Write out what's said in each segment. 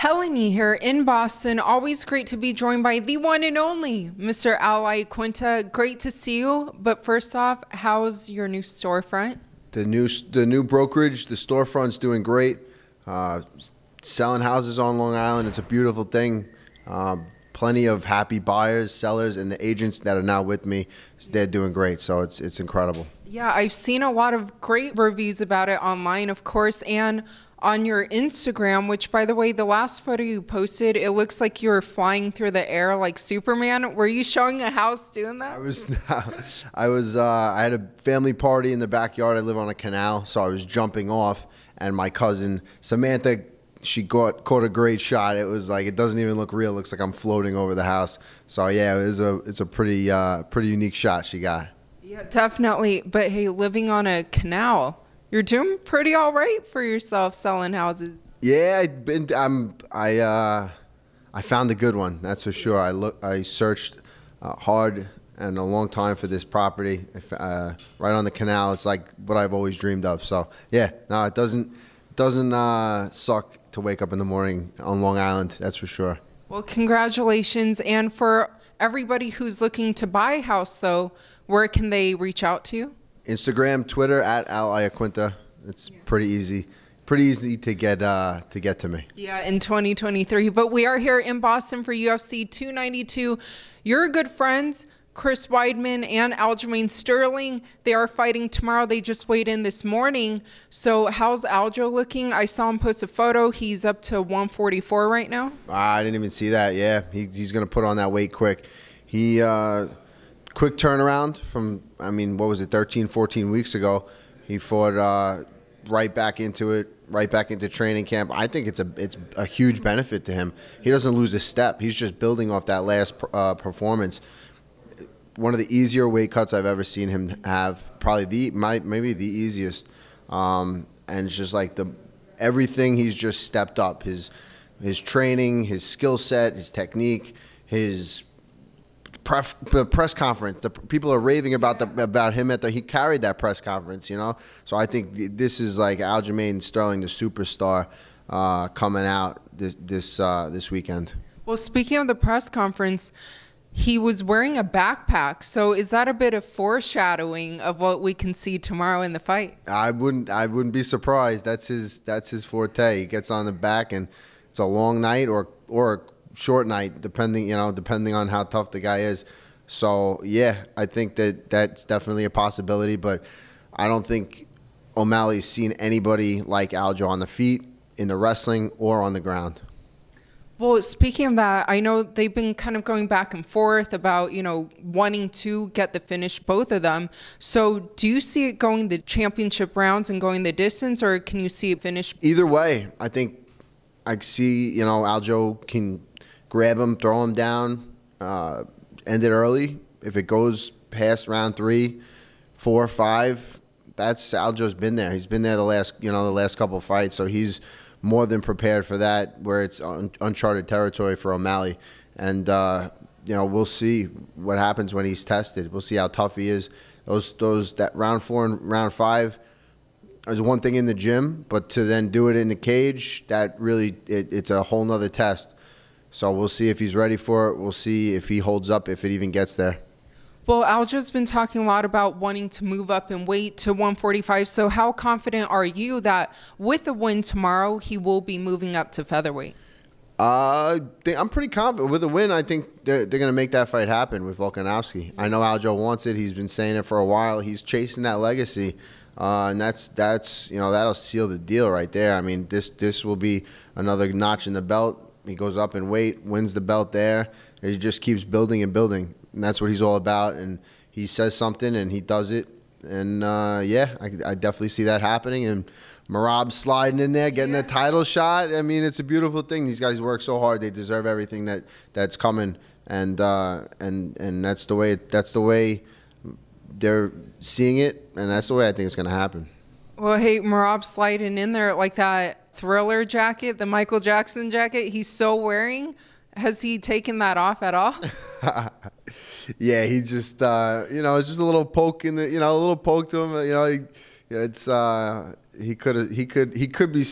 Helen Yee here in Boston. Always great to be joined by the one and only Mr. Iaquinta. Great to see you. But first off, how's your new storefront? The new brokerage, the storefront's doing great. Selling houses on Long Island, it's a beautiful thing. Plenty of happy buyers, sellers, and the agents that are now with me, they're doing great. So it's incredible. Yeah, I've seen a lot of great reviews about it online, of course, and on your Instagram, which, by the way, the last photo you posted, it looks like you were flying through the air like Superman. Were you showing a house doing that? I had a family party in the backyard. I live on a canal, so I was jumping off, and my cousin Samantha, she caught a great shot. It was like, it doesn't even look real. It looks like I'm floating over the house. So yeah, it's a pretty unique shot she got. Yeah, definitely. But hey, living on a canal, you're doing pretty all right for yourself selling houses. Yeah, I found a good one, that's for sure. I searched hard and a long time for this property right on the canal. It's like what I've always dreamed of. So yeah, no, it doesn't suck to wake up in the morning on Long Island, that's for sure. Well, congratulations. And for everybody who's looking to buy a house, though, where can they reach out to you? Instagram, Twitter, at Iaquinta. It's pretty easy to get to me. Yeah, in 2023. But we are here in Boston for UFC 292. Your good friends, Chris Weidman and Aljamain Sterling, they are fighting tomorrow. They just weighed in this morning. So how's Aljo looking? I saw him post a photo. He's up to 144 right now. I didn't even see that. Yeah, he's going to put on that weight quick. He quick turnaround from, I mean, what was it, 13, 14 weeks ago. He fought right back into it, right back into training camp. I think it's a huge benefit to him. He doesn't lose a step. He's just building off that last performance. One of the easier weight cuts I've ever seen him have, probably maybe the easiest. And it's just like everything he's just stepped up. His training, his skill set, his technique, his press conference. The people are raving about him he carried that press conference, you know. So I think this is like Aljamain Sterling, the superstar, coming out this weekend. Well, speaking of the press conference, he was wearing a backpack. So is that a bit of foreshadowing of what we can see tomorrow in the fight? I wouldn't be surprised. That's his forte. He gets on the back, and it's a long night or a short night, depending on how tough the guy is. So yeah, I think that's definitely a possibility, but I don't think O'Malley's seen anybody like Aljo on the feet, in the wrestling, or on the ground. Well, speaking of that, I know they've been kind of going back and forth about, wanting to get the finish, both of them. So do you see it going the championship rounds and going the distance, or can you see it finish? Either way, I think I see, Aljo can grab him, throw him down, end it early. If it goes past round 3, 4, 5, that's Aljo's been there. He's been there the last couple of fights, so he's more than prepared for that, where it's uncharted territory for O'Malley. And we'll see what happens when he's tested. We'll see how tough he is. That round 4 and round 5 is one thing in the gym, but to then do it in the cage, that really it's a whole nother test. So we'll see if he's ready for it. We'll see if he holds up, if it even gets there. Well, Aljo's been talking a lot about wanting to move up in weight to 145. So how confident are you that with a win tomorrow, he will be moving up to featherweight? I'm pretty confident. With a win, I think they're going to make that fight happen with Volkanovski. I know Aljo wants it. He's been saying it for a while. He's chasing that legacy. And that's that'll seal the deal right there. I mean, this will be another notch in the belt. He goes up in weight, wins the belt there. And he just keeps building and building. And that's what he's all about. And he says something, and he does it. And, yeah, I definitely see that happening. And Merab sliding in there, getting the title shot. I mean, it's a beautiful thing. These guys work so hard. They deserve everything that's coming. And that's the way they're seeing it. And that's the way I think it's going to happen. Well, hey, Merab sliding in there like that Thriller jacket, the Michael Jackson jacket he's still wearing. Has he taken that off at all? Yeah, he just, it's just a little poke in the, a little poke to him. It's he could be,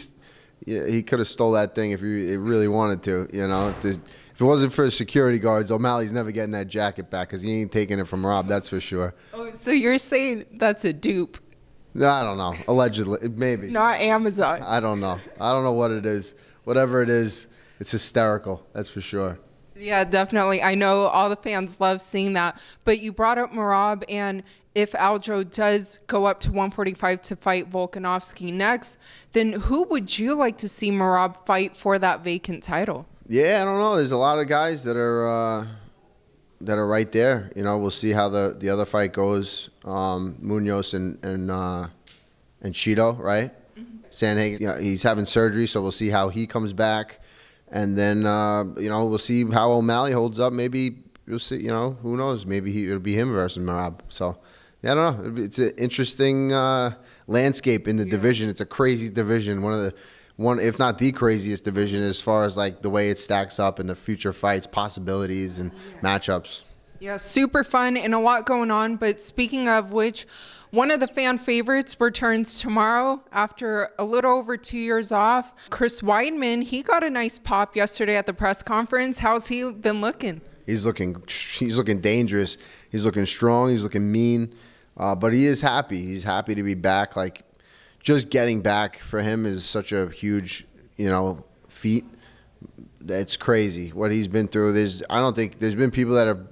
Yeah, he could have stole that thing if he really wanted to. You know, if it wasn't for the security guards, O'Malley's never getting that jacket back because he ain't taking it from Rob. That's for sure. Oh, so you're saying that's a dupe? I don't know. Allegedly, maybe. Not Amazon. I don't know. I don't know what it is. Whatever it is, it's hysterical. That's for sure. Yeah, definitely. I know all the fans love seeing that. But you brought up Merab, and if Aljo does go up to 145 to fight Volkanovski next, then who would you like to see Merab fight for that vacant title? Yeah, I don't know. There's a lot of guys that are right there. You know, we'll see how the other fight goes. Munoz and Cheeto, right? Mm-hmm. Sanhagen, you know, he's having surgery, so we'll see how he comes back. And then, you know, we'll see how O'Malley holds up. Maybe you'll see, you know, who knows? Maybe it'll be him versus Merab. So, yeah, I don't know. It's an interesting landscape in the division. It's a crazy division. One, if not the craziest division as far as like the way it stacks up and the future fights, possibilities, and matchups. Yeah, super fun and a lot going on. But speaking of which, one of the fan favorites returns tomorrow after a little over 2 years off. Chris Weidman, he got a nice pop yesterday at the press conference. How's he been looking? He's looking dangerous. He's looking strong. He's looking mean. But he is happy. He's happy to be back. Like, just getting back for him is such a huge, you know, feat. It's crazy what he's been through. I don't think there's been people that have,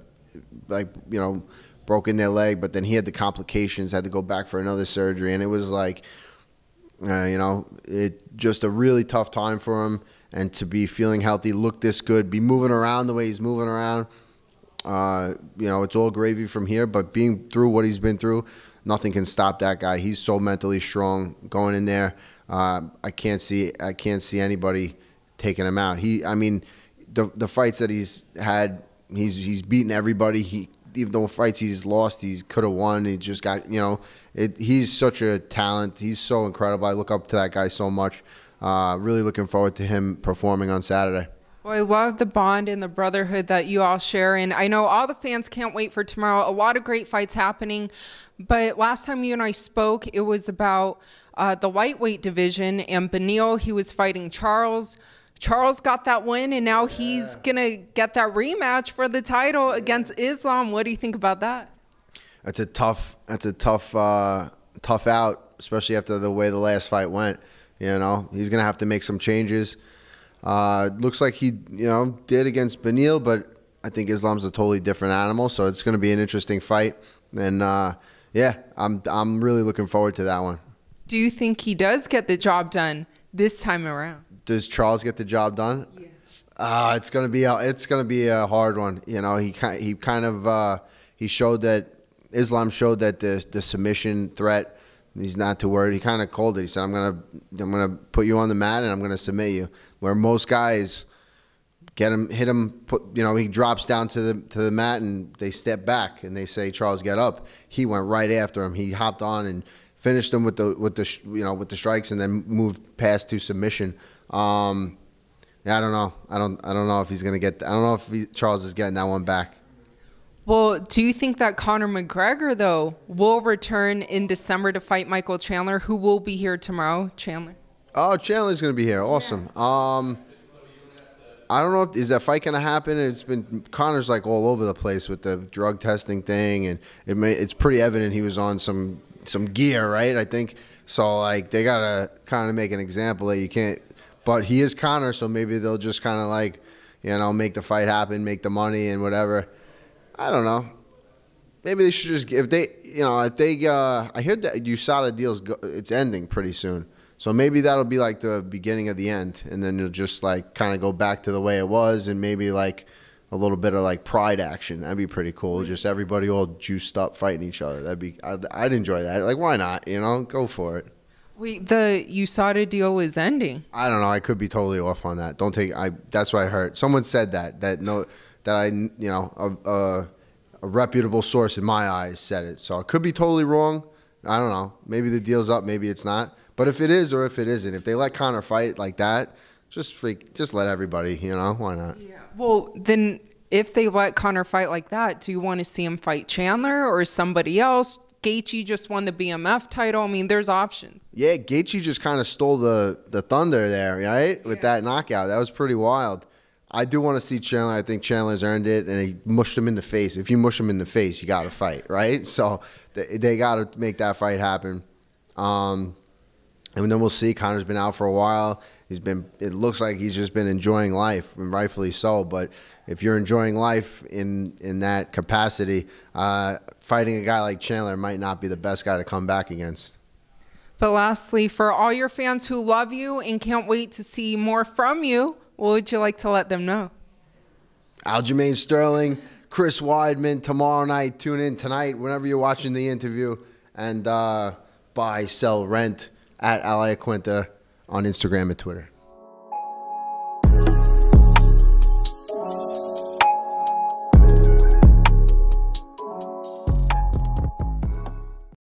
like, you know, broken their leg, but then he had the complications, had to go back for another surgery, and it was like, you know, it just a really tough time for him. And to be feeling healthy, look this good, be moving around the way he's moving around, you know, it's all gravy from here. But being through what he's been through, nothing can stop that guy. He's so mentally strong going in there. I can't see anybody taking him out. I mean, the fights that he's had, he's beaten everybody. Even though fights he's lost, he could have won. He just got, you know, he's such a talent. He's so incredible. I look up to that guy so much. Really looking forward to him performing on Saturday. Well, I love the bond and the brotherhood that you all share. And I know all the fans can't wait for tomorrow. A lot of great fights happening. But last time you and I spoke, it was about the lightweight division. And Beneil, he was fighting Charles. Charles got that win, and now he's going to get that rematch for the title against Islam. What do you think about that? That's a tough out, especially after the way the last fight went. You know, he's going to have to make some changes. Looks like he, you know, did against Beneil, but I think Islam's a totally different animal, so it's going to be an interesting fight. And, yeah, I'm really looking forward to that one. Do you think he does get the job done this time around? Does Charles get the job done? Yeah. It's gonna be a hard one. You know, he showed that Islam showed that the submission threat. He's not too worried. He kind of called it. He said, "I'm gonna put you on the mat and I'm gonna submit you." Where most guys hit him. You know, he drops down to the mat and they step back and they say, "Charles, get up." He went right after him. He hopped on and finished him with the strikes and then moved past to submission. Yeah, I don't know. I don't know if he's gonna get. I don't know if Charles is getting that one back. Well, do you think that Conor McGregor though will return in December to fight Michael Chandler, who will be here tomorrow? Chandler. Oh, Chandler's gonna be here. Awesome. Yeah. I don't know. Is that fight gonna happen? Conor's like all over the place with the drug testing thing, and it's pretty evident he was on some gear, right? I think so. Like they gotta kind of make an example that you can't. But he is Conor, so maybe they'll just kind of like, you know, make the fight happen, make the money and whatever. I don't know. Maybe they should just I heard that USADA deal's it's ending pretty soon. So maybe that'll be like the beginning of the end, and then you'll just like kind of go back to the way it was, and maybe like a little bit of like pride action. That'd be pretty cool. Just everybody all juiced up fighting each other. I'd enjoy that. Like, why not? You know, go for it. Wait, the USADA deal is ending. I don't know. I could be totally off on that. That's what I heard. Someone said a reputable source in my eyes said it. So I could be totally wrong. I don't know. Maybe the deal's up. Maybe it's not. But if it is or if it isn't, if they let Conor fight like that, just let everybody. You know, why not? Yeah. Well, then if they let Conor fight like that, do you want to see him fight Chandler or somebody else? Gaethje just won the BMF title. I mean, there's options. Yeah, Gaethje just kind of stole the thunder there, right? With that knockout. That was pretty wild. I do want to see Chandler. I think Chandler's earned it, and he mushed him in the face. If you mush him in the face, you got to fight, right? So they got to make that fight happen. And then we'll see. Conor's been out for a while. It looks like he's just been enjoying life, and rightfully so. But if you're enjoying life in that capacity, fighting a guy like Chandler might not be the best guy to come back against. But lastly, for all your fans who love you and can't wait to see more from you, what would you like to let them know? Aljamain Sterling, Chris Weidman, tomorrow night. Tune in tonight whenever you're watching the interview. And buy, sell, rent at Iaquinta on Instagram and Twitter.